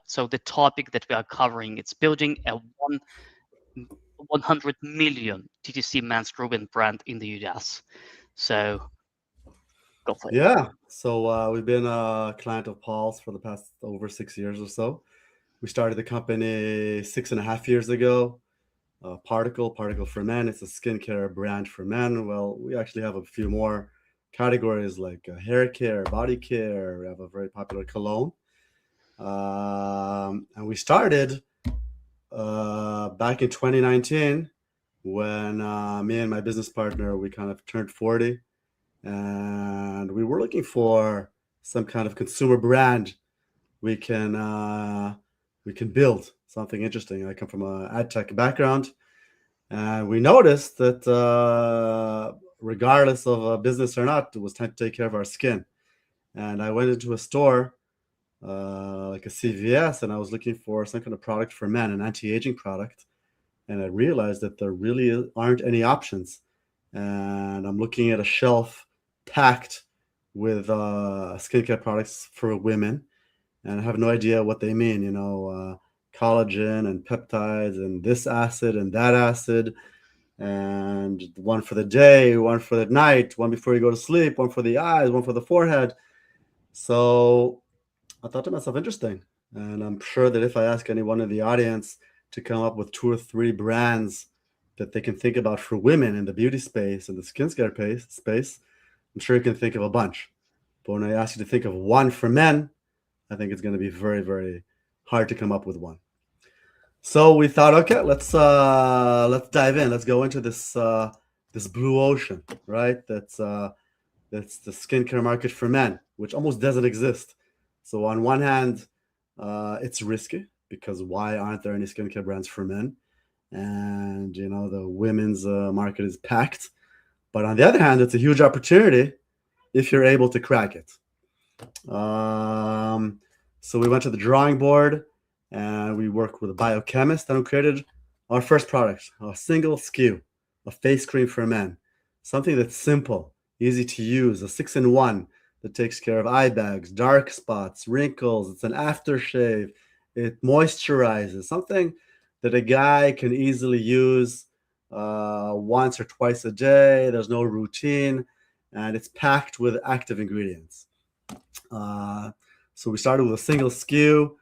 So the topic that we are covering, it's building a 100 million DTC men's grooming brand in the US. So go for it. Yeah. So we've been a client of Paul's for the past over 6 years or so. We started the company 6.5 years ago. Particle for Men. It's a skincare brand for men. Well, we actually have a few more categories like hair care, body care. We have a very popular cologne. And we started back in 2019 when me and my business partner, we kind of turned 40, and we were looking for some kind of consumer brand we can build something interesting. I come from an ad tech background, and we noticed that regardless of a business or not, it was time to take care of our skin. And I went into a store like a CVS, and I was looking for some kind of product for men, an anti-aging product. And I realized that there really aren't any options. And I'm looking at a shelf packed with skincare products for women, and I have no idea what they mean, collagen and peptides and this acid and that acid, and one for the day, one for the night, one before you go to sleep, one for the eyes, one for the forehead. So I thought to myself, interesting. And I'm sure that if I ask anyone in the audience to come up with 2 or 3 brands that they can think about for women in the beauty space and the skincare space, I'm sure you can think of a bunch. But when I ask you to think of one for men, I think it's going to be very, very hard to come up with one. So we thought, okay, let's dive in. Let's go into this blue ocean, right? That's the skincare market for men, which almost doesn't exist. So on one hand, it's risky because why aren't there any skincare brands for men? And the women's market is packed. But on the other hand, it's a huge opportunity if you're able to crack it. So we went to the drawing board, and we worked with a biochemist, and we created our first product, a single SKU, a face cream for men. Something that's simple, easy to use, a 6-in-1 that takes care of eye bags, dark spots, wrinkles. It's an aftershave. It moisturizes, something that a guy can easily use once or twice a day. There's no routine, and it's packed with active ingredients. So we started with a single SKU,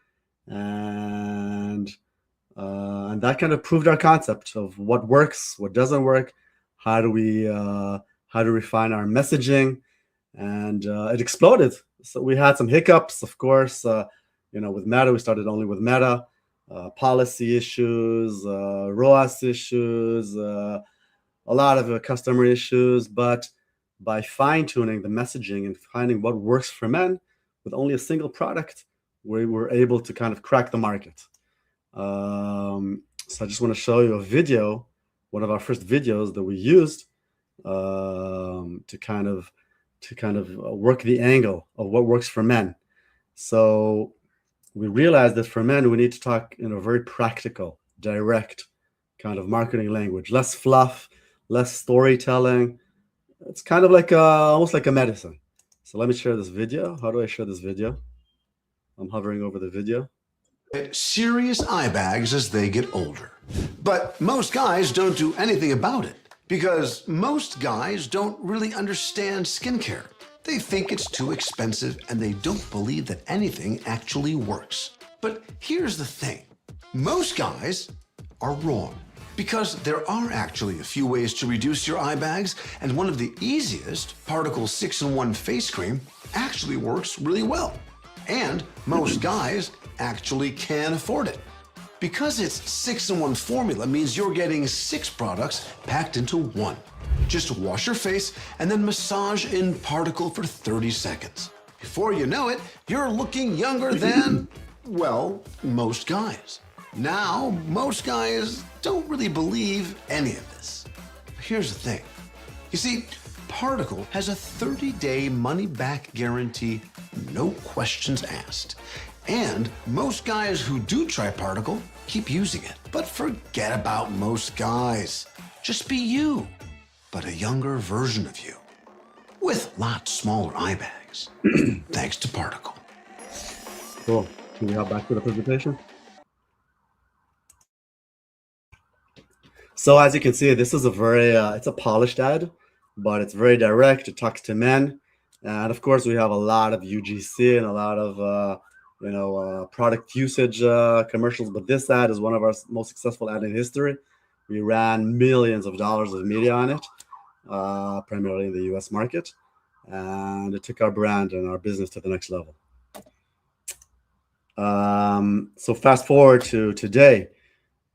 and that kind of proved our concept of what works, what doesn't work, how do we refine our messaging, and it exploded. So we had some hiccups, of course. With Meta, we started only with Meta, policy issues, ROAS issues, a lot of customer issues, but by fine-tuning the messaging and finding what works for men with only a single product, we were able to kind of crack the market. So I just want to show you a video, one of our first videos that we used to kind of work the angle of what works for men. So we realized that for men, we need to talk in a very practical, direct kind of marketing language, less fluff, less storytelling. It's kind of like almost like a medicine. So let me share this video. How do I share this video? I'm hovering over the video. Serious eye bags as they get older. But most guys don't do anything about it because most guys don't really understand skincare. They think it's too expensive and they don't believe that anything actually works. But here's the thing. Most guys are wrong. Because there are actually a few ways to reduce your eye bags, and one of the easiest, Particle 6-in-1 face cream, actually works really well. And most guys actually can afford it. Because its 6-in-1 formula means you're getting 6 products packed into one. Just wash your face and then massage in Particle for 30 seconds. Before you know it, you're looking younger than, well, most guys. Now, most guys don't really believe any of this. Here's the thing. You see, Particle has a 30-day money-back guarantee, no questions asked. And most guys who do try Particle keep using it. But forget about most guys. Just be you, but a younger version of you, with lots smaller eye bags, thanks to Particle. Cool. Can we hop back to the presentation? So as you can see, this is a very, it's a polished ad, but it's very direct. It talks to men. And of course, we have a lot of UGC and a lot of, product usage commercials. But this ad is one of our most successful ad in history. We ran millions of dollars of media on it, primarily in the US market. And it took our brand and our business to the next level. So fast forward to today.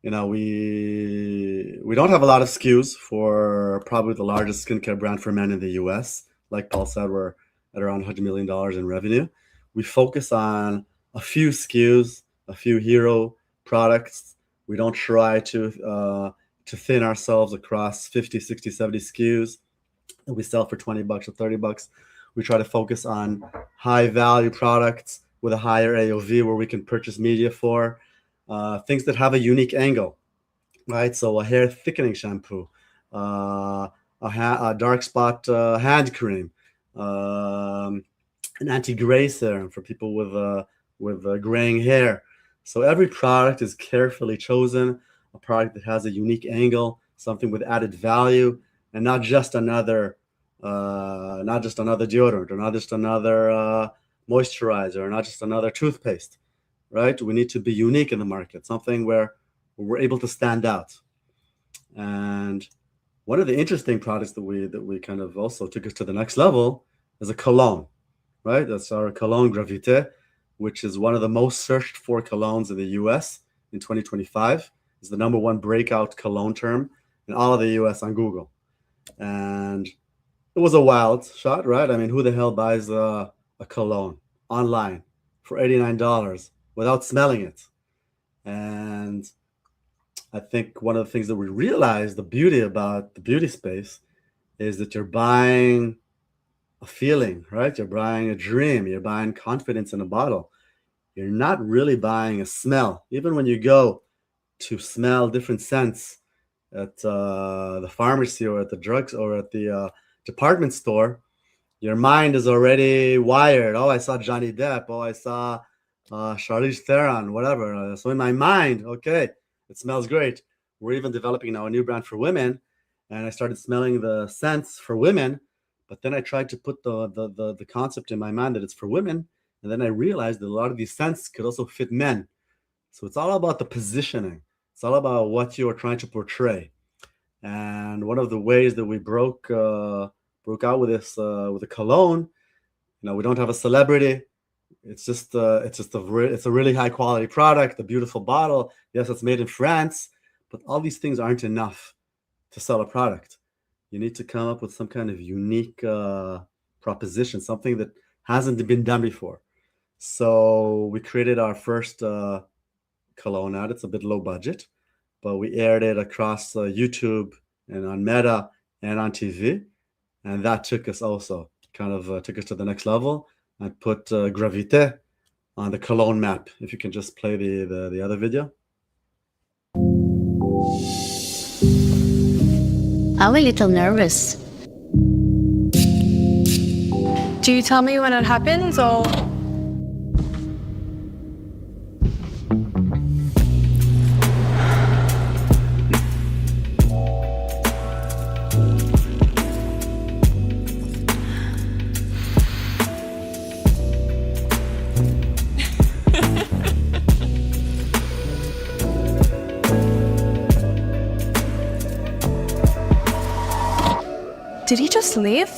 We don't have a lot of SKUs for probably the largest skincare brand for men in the US. Like Paul said, we're at around $100 million in revenue. We focus on a few SKUs, a few hero products. We don't try to thin ourselves across 50, 60, 70 SKUs that we sell for $20 or $30. We try to focus on high value products with a higher AOV where we can purchase media for. Things that have a unique angle, right? So a hair thickening shampoo, a dark spot hand cream, an anti-gray serum for people with graying hair. So every product is carefully chosen, a product that has a unique angle, something with added value, and not just another deodorant, or not just another moisturizer, or not just another toothpaste. Right? We need to be unique in the market, something where we're able to stand out. And one of the interesting products that we kind of also took us to the next level is a cologne, right? That's our cologne Gravité, which is one of the most searched for colognes in the US in 2025. It's the #1 breakout cologne term in all of the US on Google. And it was a wild shot, right? I mean, who the hell buys a cologne online for $89? Without smelling it? And I think one of the things that we realized, the beauty about the beauty space, is that you're buying a feeling, right? You're buying a dream. You're buying confidence in a bottle. You're not really buying a smell. Even when you go to smell different scents at the pharmacy or at the drugs or at the department store, your mind is already wired. Oh, I saw Johnny Depp. Oh, I saw Charlize Theron, whatever. So in my mind, okay, it smells great. We're even developing now a new brand for women, and I started smelling the scents for women. But then I tried to put the concept in my mind that it's for women, and then I realized that a lot of these scents could also fit men. So it's all about the positioning. It's all about what you are trying to portray. And one of the ways that we broke out with this with the cologne, we don't have a celebrity. It's a really high quality product, a beautiful bottle. Yes, it's made in France, but all these things aren't enough to sell a product. You need to come up with some kind of unique proposition, something that hasn't been done before. So we created our first cologne ad. It's a bit low budget, but we aired it across YouTube and on Meta and on TV, and that took us also took us to the next level. I put Gravité on the cologne map. If you can just play the other video. I'm a little nervous. Do you tell me when it happens, or? Did he just leave?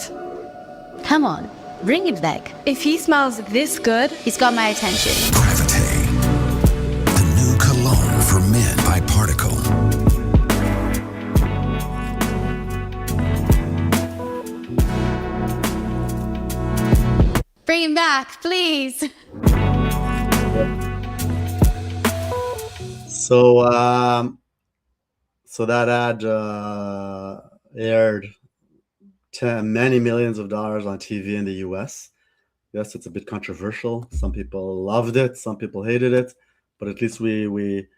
Come on, bring it back. If he smells this good, He's got my attention. Gravité, the new cologne for men by Particle. Bring him back, please. So that ad aired many millions of dollars on TV in the US. Yes, it's a bit controversial. Some people loved it, some people hated it, but at least we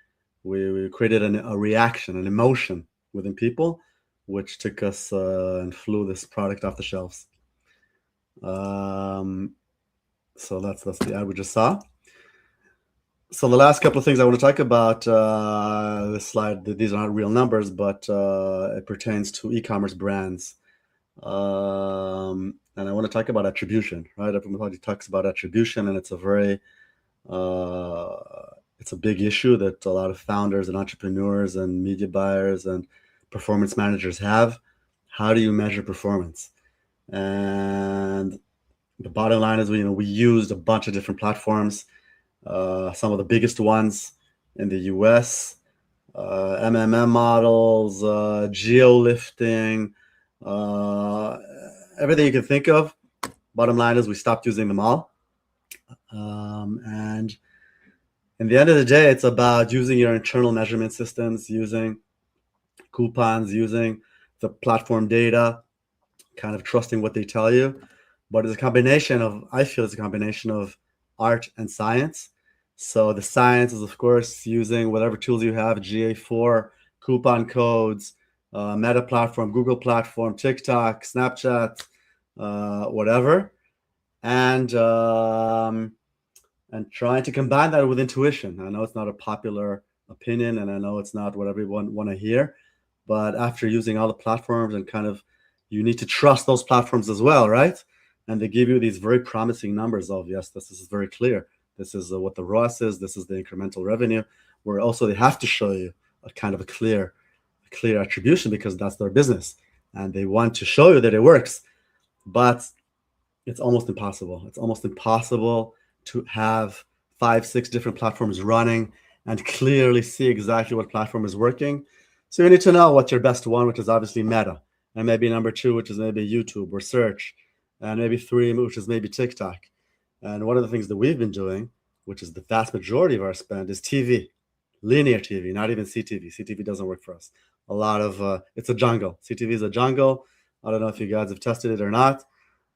created a reaction, an emotion within people, which took us and flew this product off the shelves. So that's the ad we just saw. So the last couple of things I want to talk about, this slide, these are not real numbers, but it pertains to e-commerce brands. And I want to talk about attribution, right? Everybody talks about attribution, and it's a very, it's a big issue that a lot of founders and entrepreneurs and media buyers and performance managers have. How do you measure performance? And the bottom line is, we used a bunch of different platforms. Some of the biggest ones in the US, MMM models, geolifting, everything you can think of. Bottom line is we stopped using them all. And in the end of the day, it's about using your internal measurement systems, using coupons, using the platform data, kind of trusting what they tell you. But it's a combination of, I feel it's a combination of art and science. So the science is, of course, using whatever tools you have, GA4, coupon codes, Meta platform, Google platform, TikTok, Snapchat, whatever. And trying to combine that with intuition. I know it's not a popular opinion, and I know it's not what everyone want to hear, but after using all the platforms and kind of, you need to trust those platforms as well, right? And they give you these very promising numbers of, yes, this is very clear. This is what the ROAS is. This is the incremental revenue. Where also they have to show you a kind of a clear attribution, because that's their business, and they want to show you that it works. But it's almost impossible. It's almost impossible to have 5-6 different platforms running and clearly see exactly what platform is working. So you need to know what's your best one, which is obviously Meta, and maybe number 2, which is maybe YouTube or search, and maybe 3, which is maybe TikTok. And one of the things that we've been doing, which is the vast majority of our spend, is TV, linear TV, not even CTV. CTV doesn't work for us. A lot of, it's a jungle. CTV is a jungle. I don't know if you guys have tested it or not,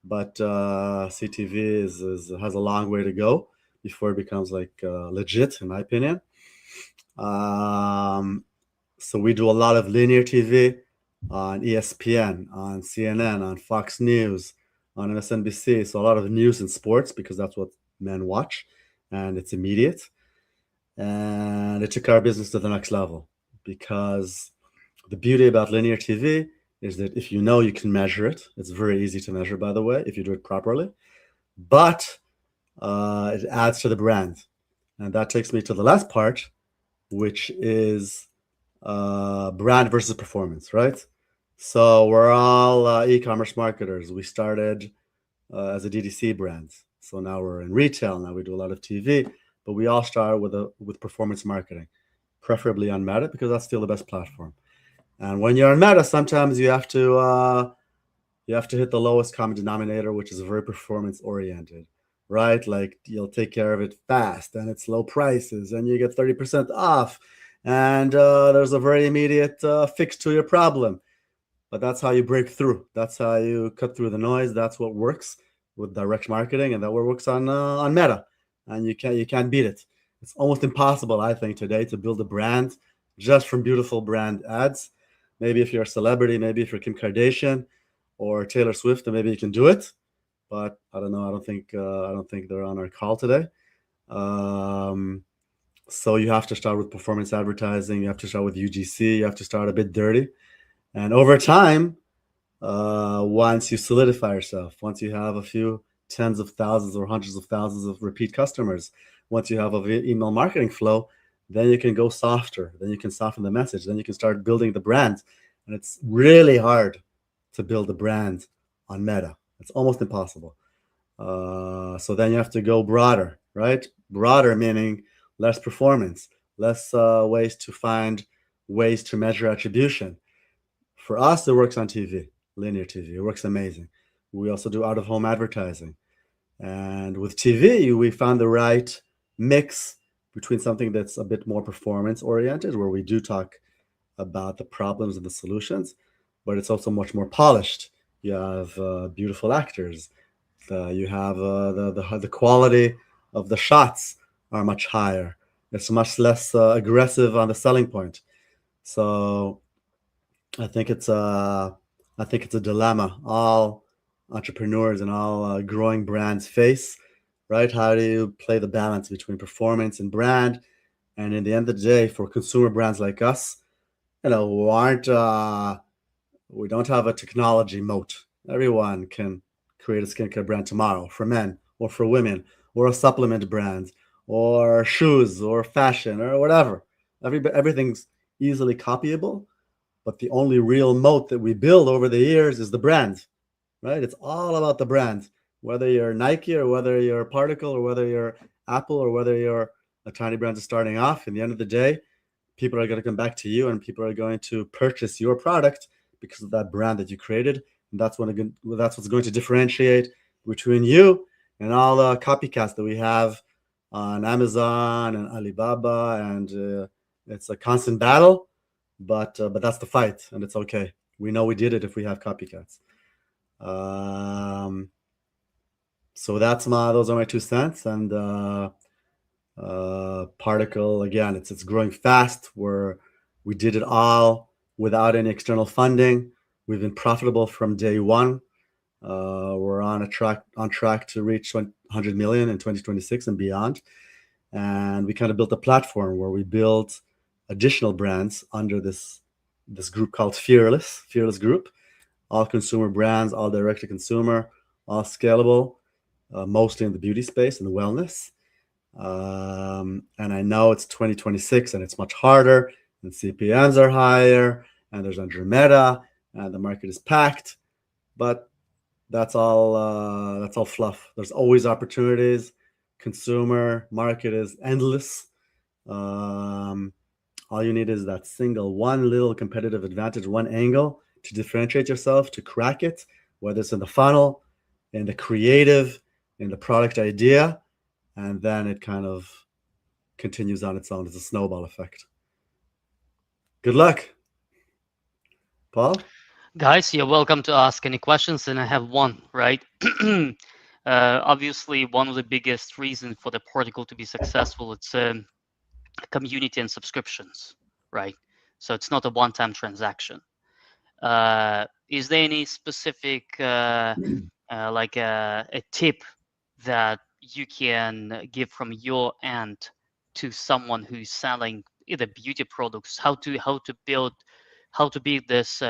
but CTV has a long way to go before it becomes like legit, in my opinion. So we do a lot of linear TV on ESPN, on CNN, on Fox News, on MSNBC. So a lot of news and sports, because that's what men watch, and it's immediate. And it took our business to the next level, because the beauty about linear TV is that if you know, you can measure it. It's very easy to measure, by the way, if you do it properly. But it adds to the brand. And that takes me to the last part, which is brand versus performance, right? So we're all e-commerce marketers. We started as a DTC brand. So now we're in retail. Now we do a lot of TV. But we all start with performance marketing, preferably on Meta, because that's still the best platform. And when you're on Meta, sometimes you have to hit the lowest common denominator, which is very performance oriented, right? Like, you'll take care of it fast, and it's low prices, and you get 30% off, and there's a very immediate fix to your problem. But that's how you break through. That's how you cut through the noise. That's what works with direct marketing, and that what works on Meta. And you can't beat it. It's almost impossible, I think, today to build a brand just from beautiful brand ads. Maybe if you're a celebrity, maybe if you're Kim Kardashian or Taylor Swift, then maybe you can do it. But I don't know. I don't think they're on our call today. So you have to start with performance advertising. You have to start with UGC. You have to start a bit dirty. And over time, once you solidify yourself, once you have a few tens of thousands or hundreds of thousands of repeat customers, once you have an email marketing flow, then you can go softer. Then you can soften the message. Then you can start building the brand. And it's really hard to build a brand on Meta. It's almost impossible. So then you have to go broader, right? Broader meaning less performance, less ways to find ways to measure attribution. For us, it works on TV, linear TV. It works amazing. We also do out-of-home advertising. And with TV, we found the right mix between something that's a bit more performance-oriented, where we do talk about the problems and the solutions, but it's also much more polished. You have beautiful actors. You have the quality of the shots are much higher. It's much less aggressive on the selling point. So I think it's a dilemma all entrepreneurs and all growing brands face, right? How do you play the balance between performance and brand? And in the end of the day, for consumer brands like us, we don't have a technology moat. Everyone can create a skincare brand tomorrow for men or for women, or a supplement brand, or shoes, or fashion, or whatever. Everything's easily copyable, but the only real moat that we build over the years is the brand, right? It's all about the brand. Whether you're Nike, or whether you're Particle, or whether you're Apple, or whether you're a tiny brand just starting off, in the end of the day, people are going to come back to you, and people are going to purchase your product because of that brand that you created. And that's what's going to differentiate between you and all the copycats that we have on Amazon and Alibaba. And it's a constant battle, but that's the fight, and it's okay. We know we did it if we have copycats. So those are my 2 cents. And Particle, again, it's growing fast. We did it all without any external funding. We've been profitable from day one. We're on track to reach 100 million in 2026 and beyond. And we kind of built a platform where we built additional brands under this group called Fearless Group. All consumer brands, all direct to consumer, all scalable, mostly in the beauty space and the wellness. And I know it's 2026 and it's much harder, and CPMs are higher, and there's Andromeda, and the market is packed, but that's all fluff. There's always opportunities. Consumer market is endless. All you need is that one little competitive advantage, one angle to differentiate yourself, to crack it, whether it's in the funnel, in the creative, in the product idea, and then it kind of continues on its own. It's a snowball effect. Good luck. Paul? Guys, you're welcome to ask any questions, and I have one, right? Obviously, one of the biggest reasons for the Particle to be successful, it's community and subscriptions, right? So it's not a one-time transaction. Is there any specific like a tip that you can give from your end to someone who's selling either beauty products, how to build this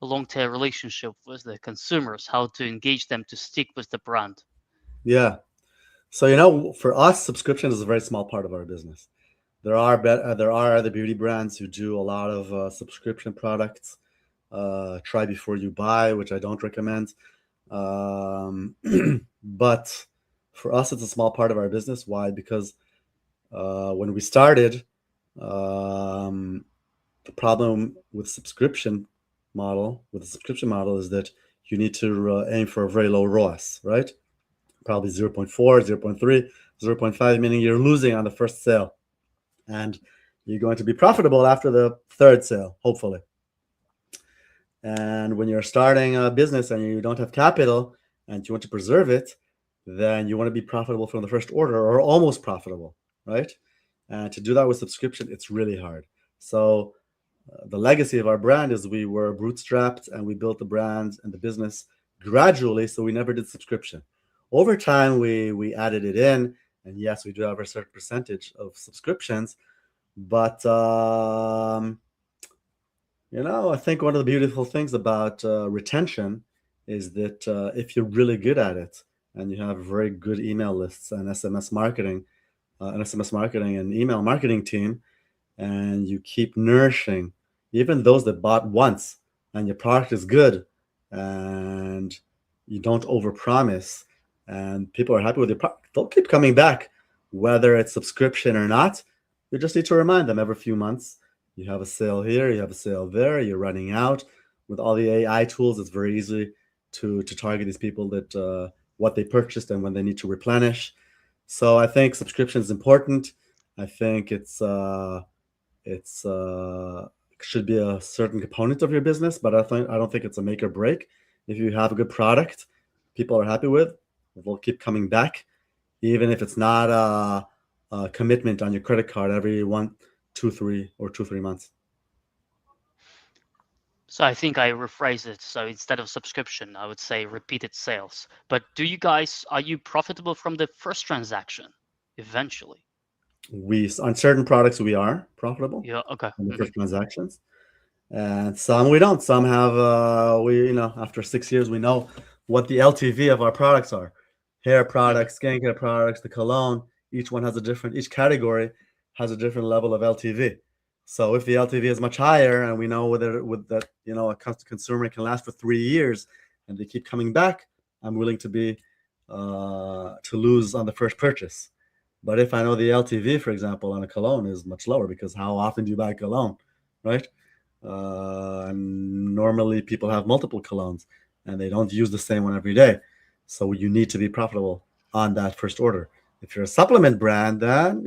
long-term relationship with the consumers, how to engage them to stick with the brand? Yeah. So, for us, subscription is a very small part of our business. There are other beauty brands who do a lot of subscription products. Try before you buy, which I don't recommend. But for us, it's a small part of our business. Why? Because when we started, the problem with the subscription model is that you need to aim for a very low ROAS, right? Probably 0.4, 0.3, 0.5, meaning you're losing on the first sale. And you're going to be profitable after the third sale, hopefully. And when you're starting a business and you don't have capital and you want to preserve it, then you want to be profitable from the first order, or almost profitable, right? And to do that with subscription, it's really hard. So the legacy of our brand is we were bootstrapped, and we built the brand and the business gradually, so we never did subscription. Over time, we added it in, and yes, we do have a certain percentage of subscriptions, but I think one of the beautiful things about retention is that if you're really good at it and you have very good email lists and SMS marketing and email marketing team, and you keep nourishing even those that bought once, and your product is good, and you don't overpromise, and people are happy with your product, they'll keep coming back, whether it's subscription or not. You just need to remind them every few months. You have a sale here, you have a sale there, you're running out. With all the AI tools, it's very easy to target these people that what they purchased and when they need to replenish. So I think subscription is important. I think it's should be a certain component of your business, but I don't think it's a make or break. If you have a good product people are happy with, they'll keep coming back, even if it's not a commitment on your credit card every 2-3 months. So I think I rephrase it. So instead of subscription, I would say repeated sales. But are you profitable from the first transaction eventually? On certain products we are profitable Yeah, okay. on the first transactions, and some we don't. Some have after 6 years we know what the LTV of our products are. Hair products, skincare products, the cologne. Each category has a different level of LTV. So if the LTV is much higher, and we know whether a consumer can last for 3 years, and they keep coming back, I'm willing to lose on the first purchase. But if I know the LTV, for example, on a cologne is much lower, because how often do you buy cologne, right? And normally people have multiple colognes, and they don't use the same one every day. So you need to be profitable on that first order. If you're a supplement brand, then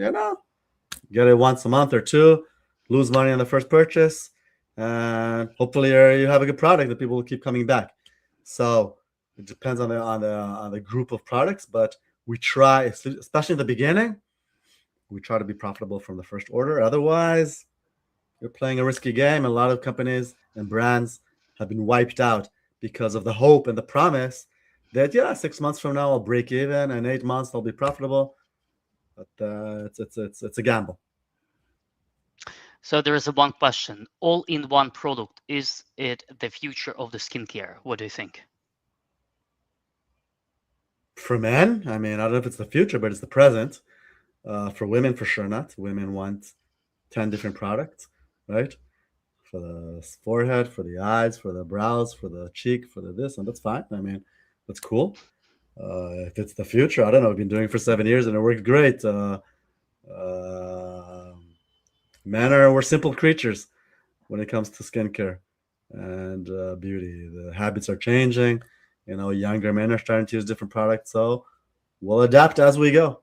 get it once a month or two, lose money on the first purchase, and hopefully you have a good product that people will keep coming back. So it depends on the group of products, but we try, especially in the beginning, we try to be profitable from the first order. Otherwise, you're playing a risky game. A lot of companies and brands have been wiped out because of the hope and the promise that 6 months from now I'll break even, and 8 months I'll be profitable. But it's a gamble. So there is one question: all-in-one product, is it the future of the skincare? What do you think? For men, I mean, I don't know if it's the future, but it's the present. For women, for sure not. Women want 10 different products, right? For the forehead, for the eyes, for the brows, for the cheek, for the this, and that's fine. I mean, that's cool. If it's the future, I don't know. I've been doing it for 7 years and it worked great. We're simple creatures when it comes to skincare and beauty. The habits are changing. Younger men are starting to use different products, so we'll adapt as we go.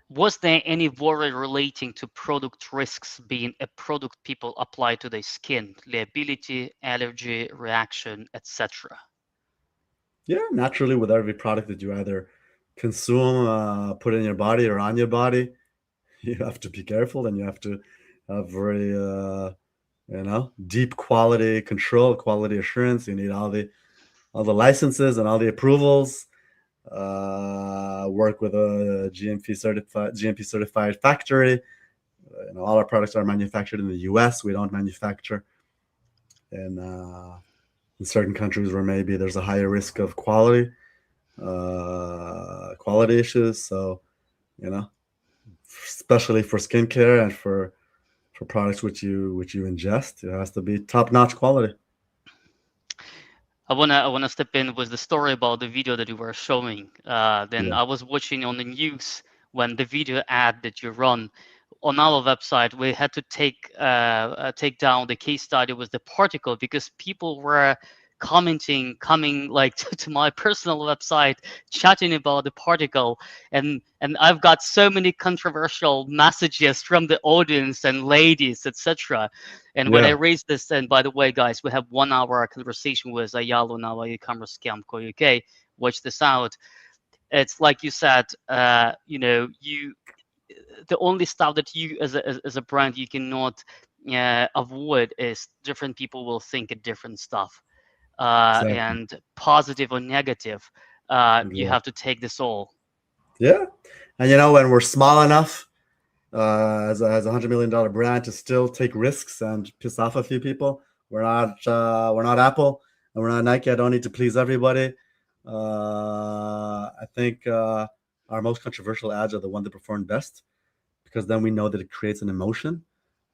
Was there any worry relating to product risks being a product people apply to their skin, liability, allergy, reaction, etc.? Yeah, naturally, with every product that you either consume, put in your body or on your body, you have to be careful, and you have to have very deep quality control, quality assurance. You need all the licenses and all the approvals. Work with a GMP certified factory. All our products are manufactured in the US. We don't manufacture in certain countries where maybe there's a higher risk of quality issues. So, especially for skincare and for products which you ingest, it has to be top-notch quality. I wanna step in with the story about the video that you were showing. I was watching on the news when the video ad that you run on our website. We had to take down the case study with the particle, because people were coming like to my personal website, chatting about the particle, and I've got so many controversial messages from the audience and ladies, etc. And when I raised this, and by the way, guys, we have 1 hour conversation with Ayal on our Ecommerce Scam Co. UK. Watch this out. It's like you said, the only stuff that you as a brand you cannot avoid is different people will think a different stuff. Exactly. And positive or negative, you have to take this all. Yeah, and when we're small enough as a $100 million brand to still take risks and piss off a few people, we're not Apple and we're not Nike. I don't need to please everybody. I think our most controversial ads are the one that perform best, because then we know that it creates an emotion.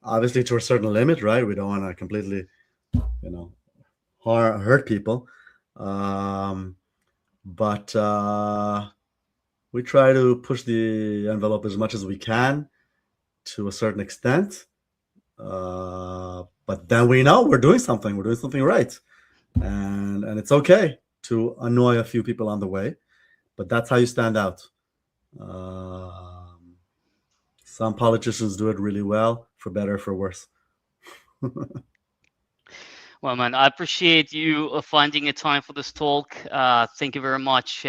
Obviously, to a certain limit, right? We don't want to completely, hurt people, but we try to push the envelope as much as we can to a certain extent, but then we know we're doing something right, and it's okay to annoy a few people on the way, but that's how you stand out. Some politicians do it really well, for better or for worse. Well, man, I appreciate you finding a time for this talk. Thank you very much.